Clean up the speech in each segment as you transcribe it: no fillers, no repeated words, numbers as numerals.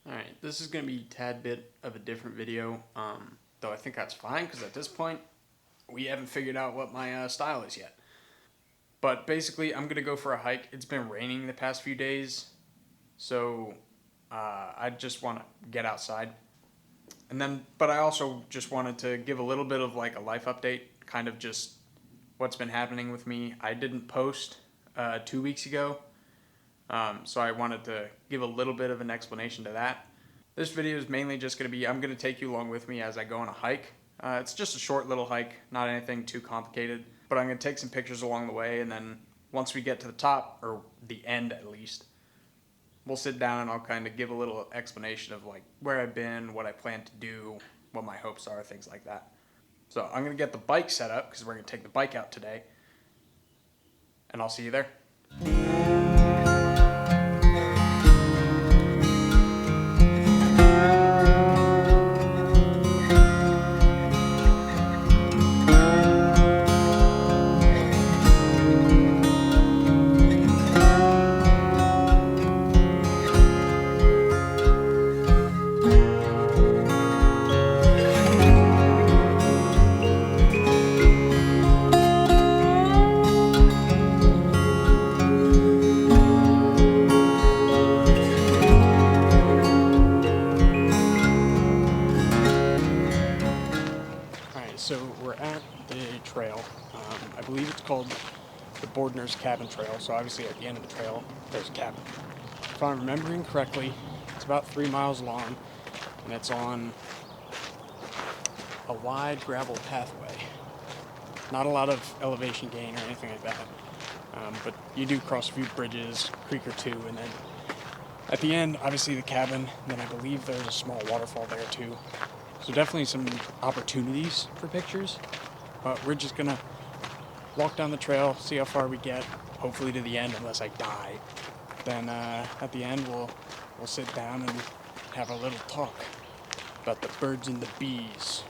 Alright, this is going to be a tad bit of a different video, though I think that's fine because at this point we haven't figured out what my style is yet. But basically, I'm going to go for a hike. It's been raining the past few days, so I just want to get outside. But I also just wanted to give a little bit of like a life update, kind of just what's been happening with me. I didn't post 2 weeks ago, so I wanted to give a little bit of an explanation to that. This video is mainly just going to be, I'm going to take you along with me as I go on a hike. It's just a short little hike, not anything too complicated, but I'm going to take some pictures along the way, and then once we get to the top, or the end at least, we'll sit down and I'll kind of give a little explanation of like where I've been, what I plan to do, what my hopes are, things like that. So I'm going to get the bike set up because we're going to take the bike out today, and I'll see you there. So we're at the trail. I believe it's called the Bordner's Cabin Trail. So obviously at the end of the trail, there's a cabin. If I'm remembering correctly, it's about 3 miles long, and it's on a wide gravel pathway. Not a lot of elevation gain or anything like that, but you do cross a few bridges, a creek or two, and then at the end, obviously the cabin. Then I believe there's a small waterfall there too. So definitely some opportunities for pictures, but we're just gonna walk down the trail, see how far we get, hopefully to the end unless I die. Then at the end we'll sit down and have a little talk about the birds and the bees.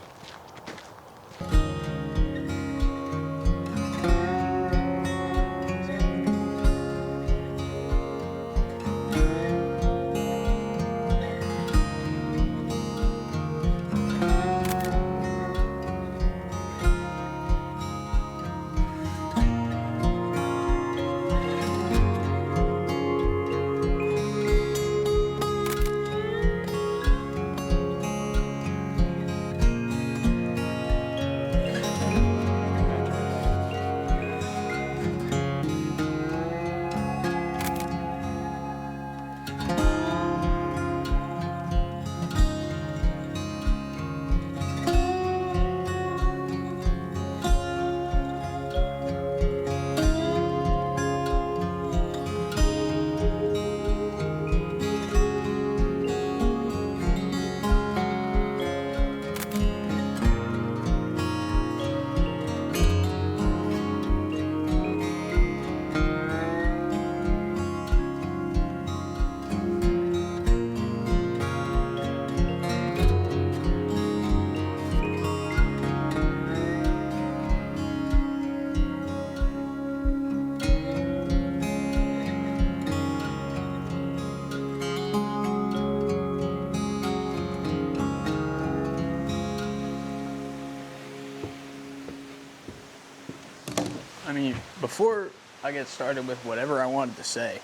I mean, before I get started with whatever I wanted to say,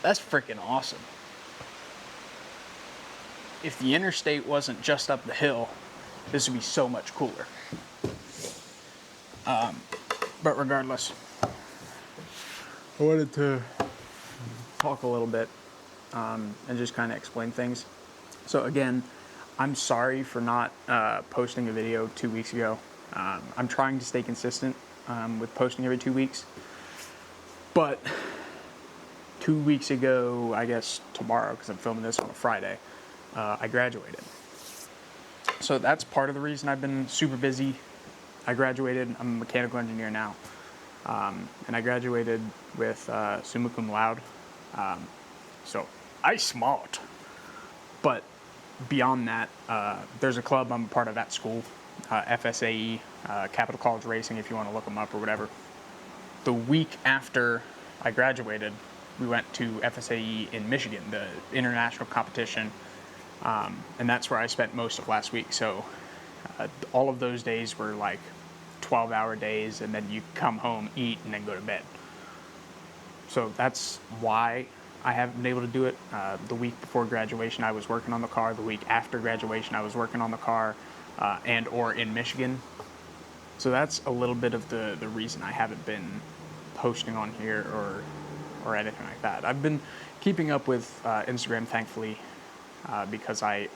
that's freaking awesome. If the interstate wasn't just up the hill, this would be so much cooler. But regardless, I wanted to talk a little bit and just kind of explain things. So again, I'm sorry for not posting a video 2 weeks ago. I'm trying to stay consistent with posting every 2 weeks. But 2 weeks ago, I guess tomorrow, because I'm filming this on a Friday, I graduated. So that's part of the reason I've been super busy. I graduated. I'm a mechanical engineer now. And I graduated with summa cum laude. So I smart. But beyond that, there's a club I'm a part of at school, FSAE, Capital College Racing, if you want to look them up or whatever. The week after I graduated, we went to FSAE in Michigan, the international competition, and that's where I spent most of last week. So all of those days were like 12-hour days, and then you come home, eat, and then go to bed. So that's why I haven't been able to do it. The week before graduation, I was working on the car. The week after graduation, I was working on the car and or in Michigan. So that's a little bit of the reason I haven't been posting on here or anything like that. I've been keeping up with Instagram, thankfully, because I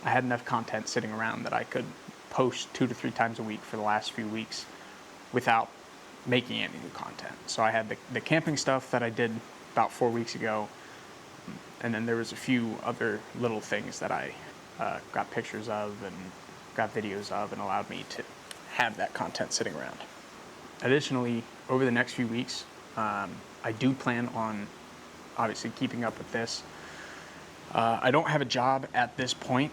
had enough content sitting around that I could post 2 to 3 times a week for the last few weeks without making any new content. So I had the camping stuff that I did about 4 weeks ago, and then there was a few other little things that I got pictures of and got videos of, and allowed me to have that content sitting around. Additionally, over the next few weeks, I do plan on obviously keeping up with this. I don't have a job at this point.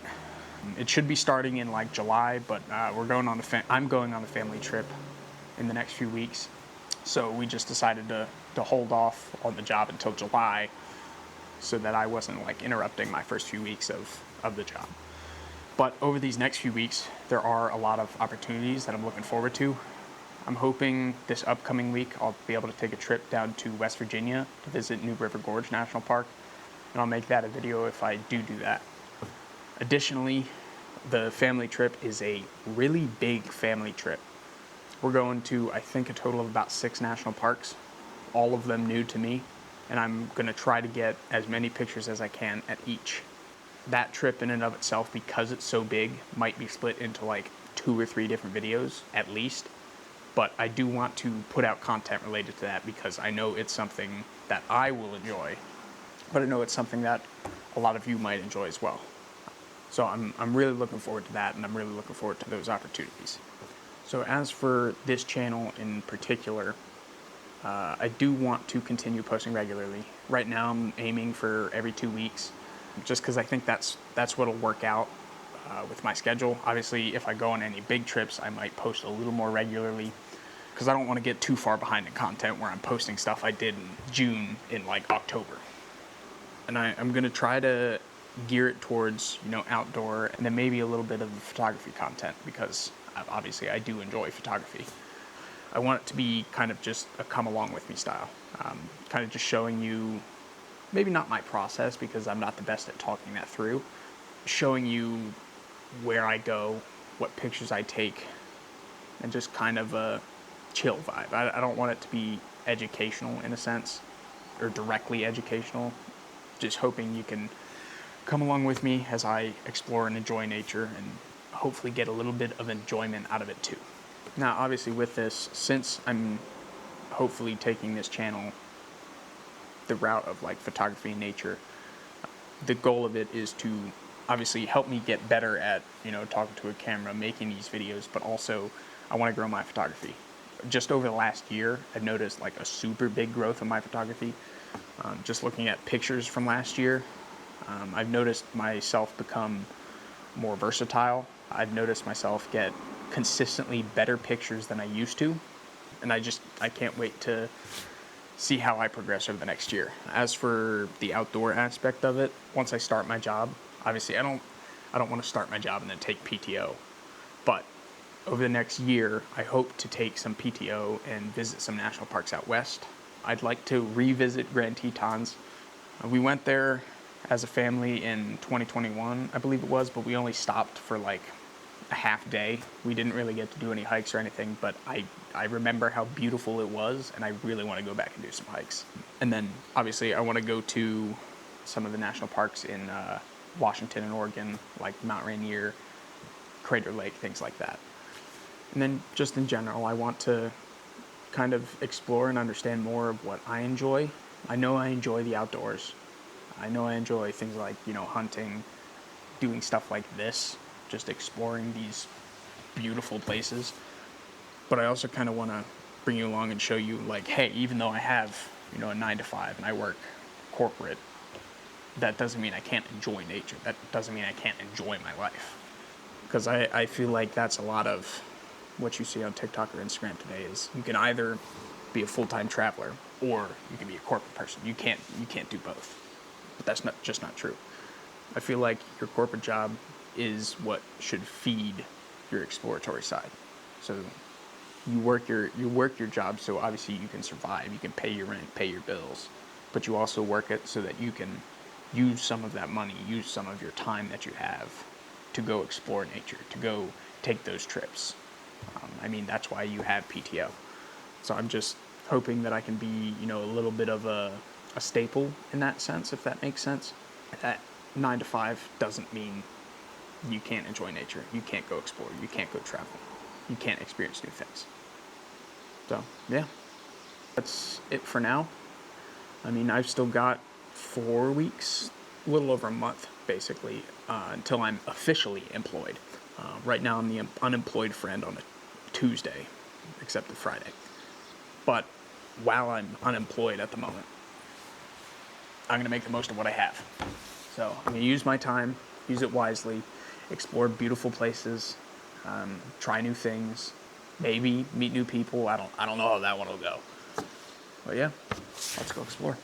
It should be starting in like July, but I'm going on a family trip in the next few weeks. So we just decided to hold off on the job until July so that I wasn't like interrupting my first few weeks of the job. But over these next few weeks, there are a lot of opportunities that I'm looking forward to. I'm hoping this upcoming week I'll be able to take a trip down to West Virginia to visit New River Gorge National Park, and I'll make that a video if I do that. Additionally, the family trip is a really big family trip. We're going to, I think, a total of about 6 national parks, all of them new to me, and I'm going to try to get as many pictures as I can at each. That trip in and of itself, because it's so big, might be split into like 2 or 3 different videos at least, but I do want to put out content related to that because I know it's something that I will enjoy, but I know it's something that a lot of you might enjoy as well. So I'm really looking forward to that, and I'm really looking forward to those opportunities. So as for this channel in particular, I do want to continue posting regularly. Right now I'm aiming for every 2 weeks, just because I think that's what'll work out with my schedule. Obviously, if I go on any big trips, I might post a little more regularly, because I don't want to get too far behind in content where I'm posting stuff I did in June in like October. And I'm going to try to gear it towards, outdoor, and then maybe a little bit of photography content, because obviously I do enjoy photography. I want it to be kind of just a come along with me style, kind of just showing you, maybe not my process because I'm not the best at talking that through, showing you where I go, what pictures I take, and just kind of a chill vibe. I don't want it to be educational in a sense, or directly educational, just hoping you can come along with me as I explore and enjoy nature, and hopefully get a little bit of enjoyment out of it too. Now, obviously with this, since I'm hopefully taking this channel the route of like photography and nature, the goal of it is to obviously help me get better at, talking to a camera, making these videos, but also I want to grow my photography. Just over the last year, I've noticed like a super big growth in my photography. Just looking at pictures from last year, I've noticed myself become more versatile. I've noticed myself get consistently better pictures than I used to, and I can't wait to see how I progress over the next year. As for the outdoor aspect of it, once I start my job, obviously I don't want to start my job and then take PTO, but over the next year, I hope to take some PTO and visit some national parks out west. I'd like to revisit Grand Tetons. We went there as a family in 2021, I believe it was, but we only stopped for like a half day. We didn't really get to do any hikes or anything, but I remember how beautiful it was, and I really want to go back and do some hikes. And then obviously I want to go to some of the national parks in Washington and Oregon, like Mount Rainier, Crater Lake, things like that. And then just in general, I want to kind of explore and understand more of what I enjoy. I know I enjoy the outdoors. I know I enjoy things like, hunting, doing stuff like this, just exploring these beautiful places. But I also kind of want to bring you along and show you, like, hey, even though I have, a 9-to-5 and I work corporate, that doesn't mean I can't enjoy nature. That doesn't mean I can't enjoy my life. Because I feel like that's a lot of what you see on TikTok or Instagram today is you can either be a full-time traveler or you can be a corporate person. You can't do both. But that's not true. I feel like your corporate job is what should feed your exploratory side. So you work your job so obviously you can survive, you can pay your rent, pay your bills, but you also work it so that you can use some of that money, use some of your time that you have to go explore nature, to go take those trips. I mean, that's why you have PTO. So I'm just hoping that I can be, a little bit of a staple in that sense, if that makes sense. That 9 to 5 doesn't mean you can't enjoy nature, you can't go explore, you can't go travel, you can't experience new things. So, yeah, that's it for now. I mean, I've still got 4 weeks, a little over a month, basically, until I'm officially employed. Right now, I'm the unemployed friend on a Tuesday, except the Friday. But while I'm unemployed at the moment, I'm going to make the most of what I have. So I'm going to use my time, use it wisely, explore beautiful places, try new things, maybe meet new people. I don't know how that one will go. But yeah, let's go explore.